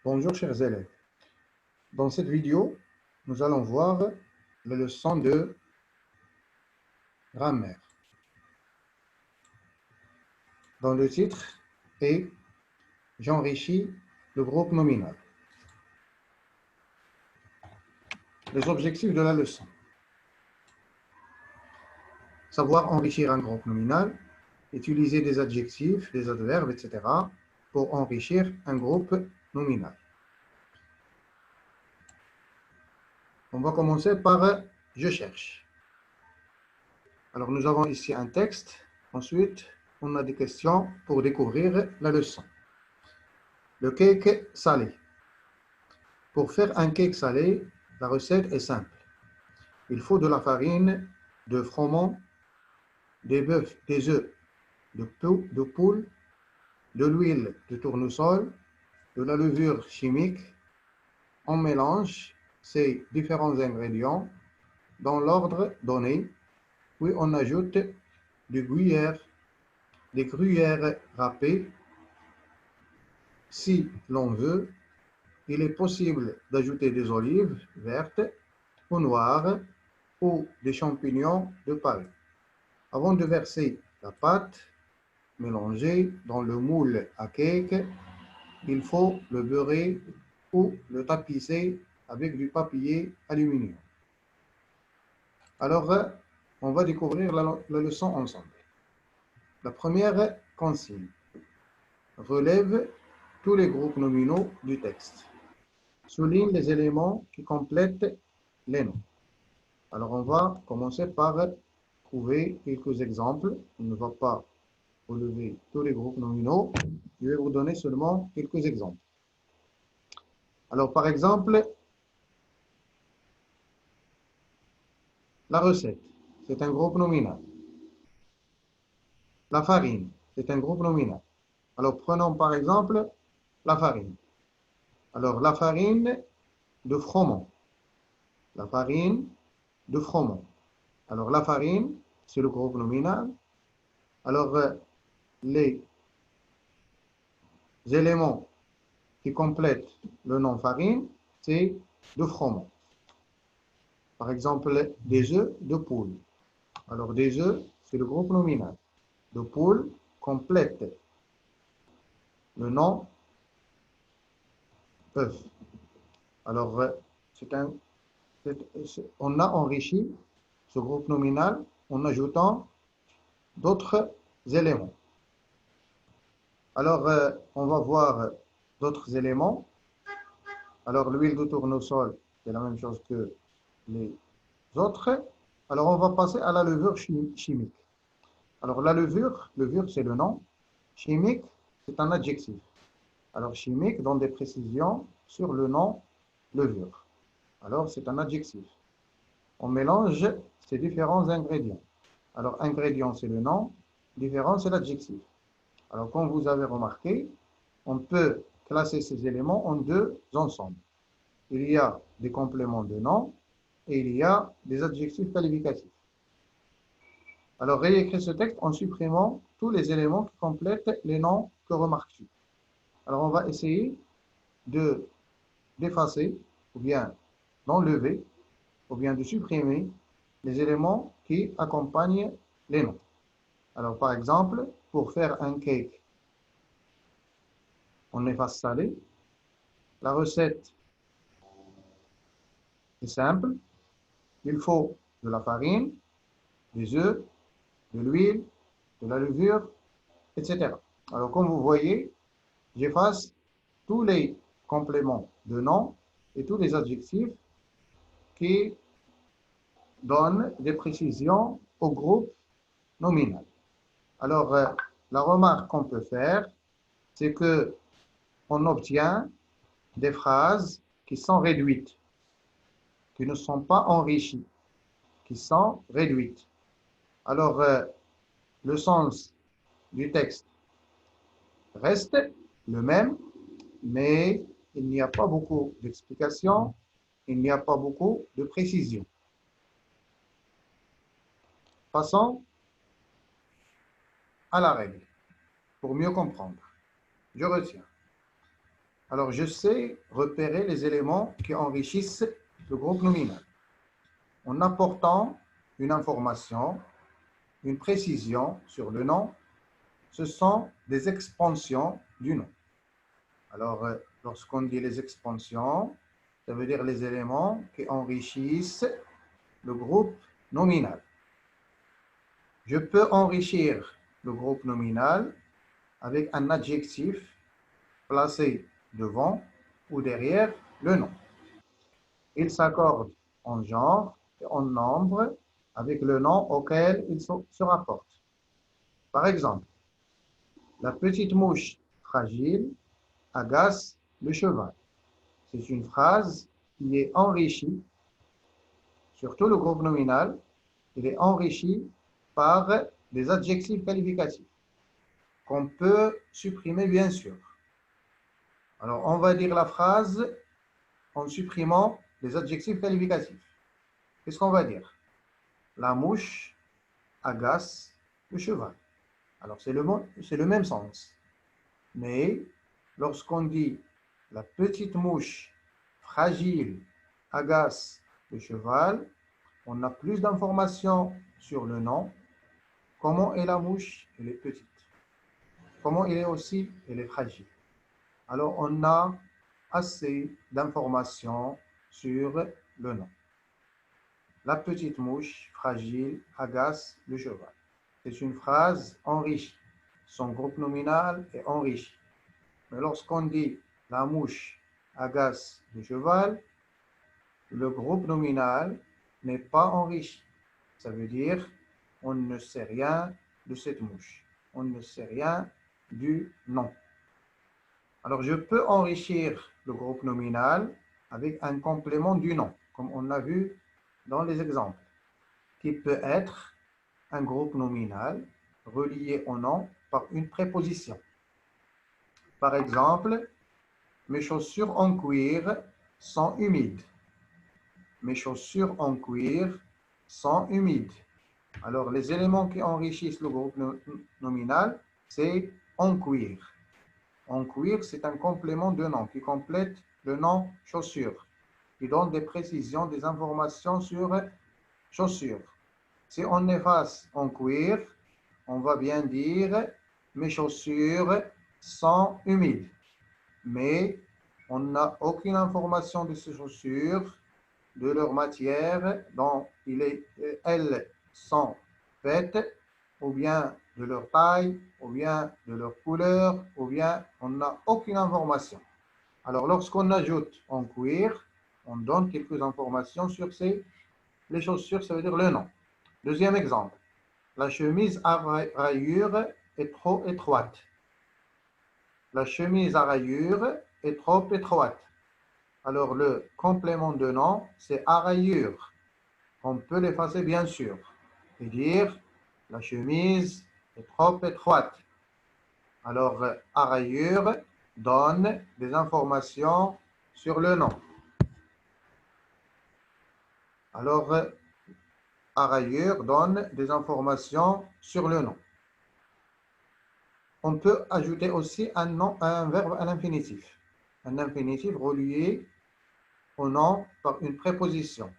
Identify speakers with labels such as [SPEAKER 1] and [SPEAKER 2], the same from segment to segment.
[SPEAKER 1] Bonjour chers élèves. Dans cette vidéo, nous allons voir la leçon de grammaire. Dans le titre est « J'enrichis le groupe nominal ». Les objectifs de la leçon. Savoir enrichir un groupe nominal, utiliser des adjectifs, des adverbes, etc. pour enrichir un groupe nominal. On va commencer par « Je cherche ». Alors nous avons ici un texte. Ensuite, on a des questions pour découvrir la leçon. Le cake salé. Pour faire un cake salé, la recette est simple. Il faut de la farine, de froment, des bœufs, des œufs, de poule, de l'huile de tournesol, de la levure chimique. On mélange ces différents ingrédients dans l'ordre donné, puis on ajoute des gruyères râpées. Si l'on veut, il est possible d'ajouter des olives vertes ou noires ou des champignons de Paris. Avant de verser la pâte mélangée dans le moule à cake, il faut le beurrer ou le tapisser avec du papier aluminium. Alors, on va découvrir la leçon ensemble. La première consigne. Relève tous les groupes nominaux du texte. Souligne les éléments qui complètent les noms. Alors, on va commencer par trouver quelques exemples. On ne va pas relever tous les groupes nominaux. Je vais vous donner seulement quelques exemples. Alors, par exemple, la recette, c'est un groupe nominal. La farine, c'est un groupe nominal. Alors, prenons par exemple la farine. Alors, la farine de froment. La farine de froment. Alors, la farine, c'est le groupe nominal. Alors, les éléments qui complètent le nom farine, c'est de froment. Par exemple, des œufs de poule. Alors, des œufs, c'est le groupe nominal. De poule complète le nom œuf. Alors, on a enrichi ce groupe nominal en ajoutant d'autres éléments. Alors, on va voir d'autres éléments. Alors, l'huile de tournesol, c'est la même chose que les autres. Alors, on va passer à la levure chimique. Alors, la levure c'est le nom. Chimique, c'est un adjectif. Alors, chimique donne des précisions sur le nom levure. Alors, c'est un adjectif. On mélange ces différents ingrédients. Alors, ingrédient, c'est le nom. Différent, c'est l'adjectif. Alors, comme vous avez remarqué, on peut classer ces éléments en deux ensembles. Il y a des compléments de nom et il y a des adjectifs qualificatifs. Alors, réécrire ce texte en supprimant tous les éléments qui complètent les noms que remarques-tu. Alors, on va essayer d'effacer ou bien d'enlever ou bien de supprimer les éléments qui accompagnent les noms. Alors, par exemple, pour faire un cake, on efface salé. La recette est simple. Il faut de la farine, des œufs, de l'huile, de la levure, etc. Alors, comme vous voyez, j'efface tous les compléments de nom et tous les adjectifs qui donnent des précisions au groupe nominal. Alors, la remarque qu'on peut faire, c'est que on obtient des phrases qui sont réduites, qui ne sont pas enrichies, qui sont réduites. Alors, le sens du texte reste le même, mais il n'y a pas beaucoup d'explications, il n'y a pas beaucoup de précision. Passons à la règle, pour mieux comprendre. Je retiens. Alors, je sais repérer les éléments qui enrichissent le groupe nominal en apportant une information, une précision sur le nom. Ce sont des expansions du nom. Alors, lorsqu'on dit les expansions, ça veut dire les éléments qui enrichissent le groupe nominal. Je peux enrichir le groupe nominal avec un adjectif placé devant ou derrière le nom. Il s'accorde en genre et en nombre avec le nom auquel il se rapporte. Par exemple, la petite mouche fragile agace le cheval. C'est une phrase qui est enrichie, surtout le groupe nominal, il est enrichi par des adjectifs qualificatifs qu'on peut supprimer bien sûr. Alors, on va dire la phrase en supprimant les adjectifs qualificatifs. Qu'est-ce qu'on va dire? La mouche agace le cheval. Alors, c'est le même sens. Mais lorsqu'on dit la petite mouche fragile agace le cheval, on a plus d'informations sur le nom. Comment est la mouche? Elle est petite. Comment elle est aussi? Elle est fragile. Alors, on a assez d'informations sur le nom. La petite mouche fragile agace le cheval. C'est une phrase enrichie. Son groupe nominal est enrichi. Mais lorsqu'on dit la mouche agace le cheval, le groupe nominal n'est pas enrichi. Ça veut dire on ne sait rien de cette mouche. On ne sait rien du nom. Alors, je peux enrichir le groupe nominal avec un complément du nom, comme on l'a vu dans les exemples, qui peut être un groupe nominal relié au nom par une préposition. Par exemple, mes chaussures en cuir sont humides. Mes chaussures en cuir sont humides. Alors, les éléments qui enrichissent le groupe nominal, c'est en cuir. En cuir, c'est un complément de nom qui complète le nom chaussures, qui donne des précisions, des informations sur chaussures. Si on efface en cuir, on va bien dire mes chaussures sont humides. Mais on n'a aucune information de ces chaussures, de leur matière dont elles sont faites, ou bien de leur taille, ou bien de leur couleur, ou bien on n'a aucune information. Alors, lorsqu'on ajoute en cuir, on donne quelques informations sur les chaussures, ça veut dire le nom. Deuxième exemple, la chemise à rayures est trop étroite. La chemise à rayures est trop étroite. Alors, le complément de nom, c'est à rayures. On peut l'effacer bien sûr et dire la chemise est trop étroite. Alors, à rayures donne des informations sur le nom. Alors, à rayures donne des informations sur le nom. On peut ajouter aussi un verbe à l'infinitif. Un infinitif relié au nom par une préposition.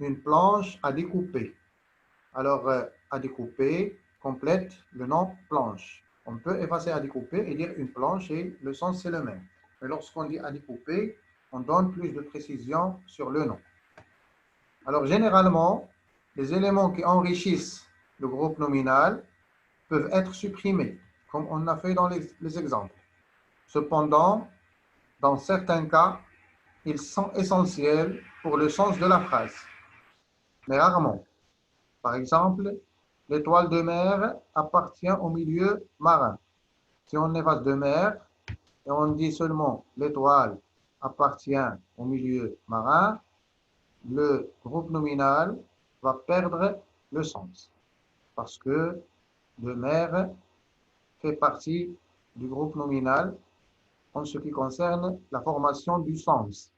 [SPEAKER 1] Une planche à découper. Alors, à découper complète le nom planche. On peut effacer à découper et dire une planche et le sens c'est le même. Mais lorsqu'on dit à découper, on donne plus de précision sur le nom. Alors, généralement, les éléments qui enrichissent le groupe nominal peuvent être supprimés, comme on a fait dans les exemples. Cependant, dans certains cas, ils sont essentiels pour le sens de la phrase, mais rarement. Par exemple, l'étoile de mer appartient au milieu marin. Si on efface de mer et on dit seulement l'étoile appartient au milieu marin, le groupe nominal va perdre le sens parce que de mer fait partie du groupe nominal en ce qui concerne la formation du sens.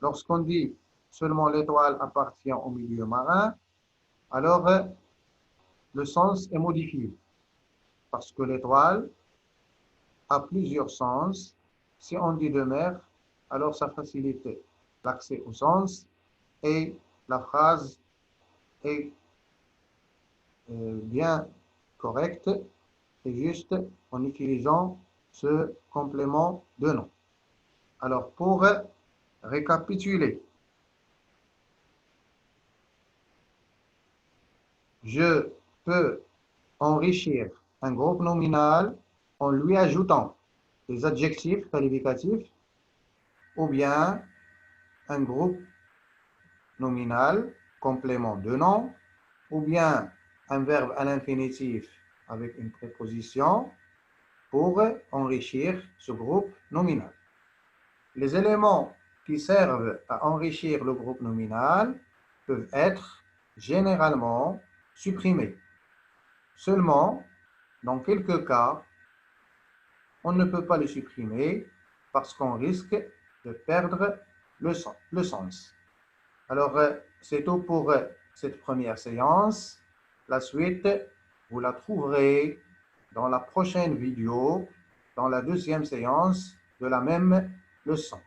[SPEAKER 1] Lorsqu'on dit seulement l'étoile appartient au milieu marin, alors le sens est modifié parce que l'étoile a plusieurs sens Si on dit demeure, alors ça facilite l'accès au sens et la phrase est bien correcte et juste en utilisant ce complément de nom. Alors, pour récapituler, je peux enrichir un groupe nominal en lui ajoutant des adjectifs qualificatifs ou bien un groupe nominal, complément de nom, ou bien un verbe à l'infinitif avec une préposition pour enrichir ce groupe nominal. Les éléments qui servent à enrichir le groupe nominal peuvent être généralement supprimés. Seulement, dans quelques cas, on ne peut pas le supprimer parce qu'on risque de perdre le sens. Alors, c'est tout pour cette première séance. La suite, vous la trouverez dans la prochaine vidéo, dans la deuxième séance de la même leçon.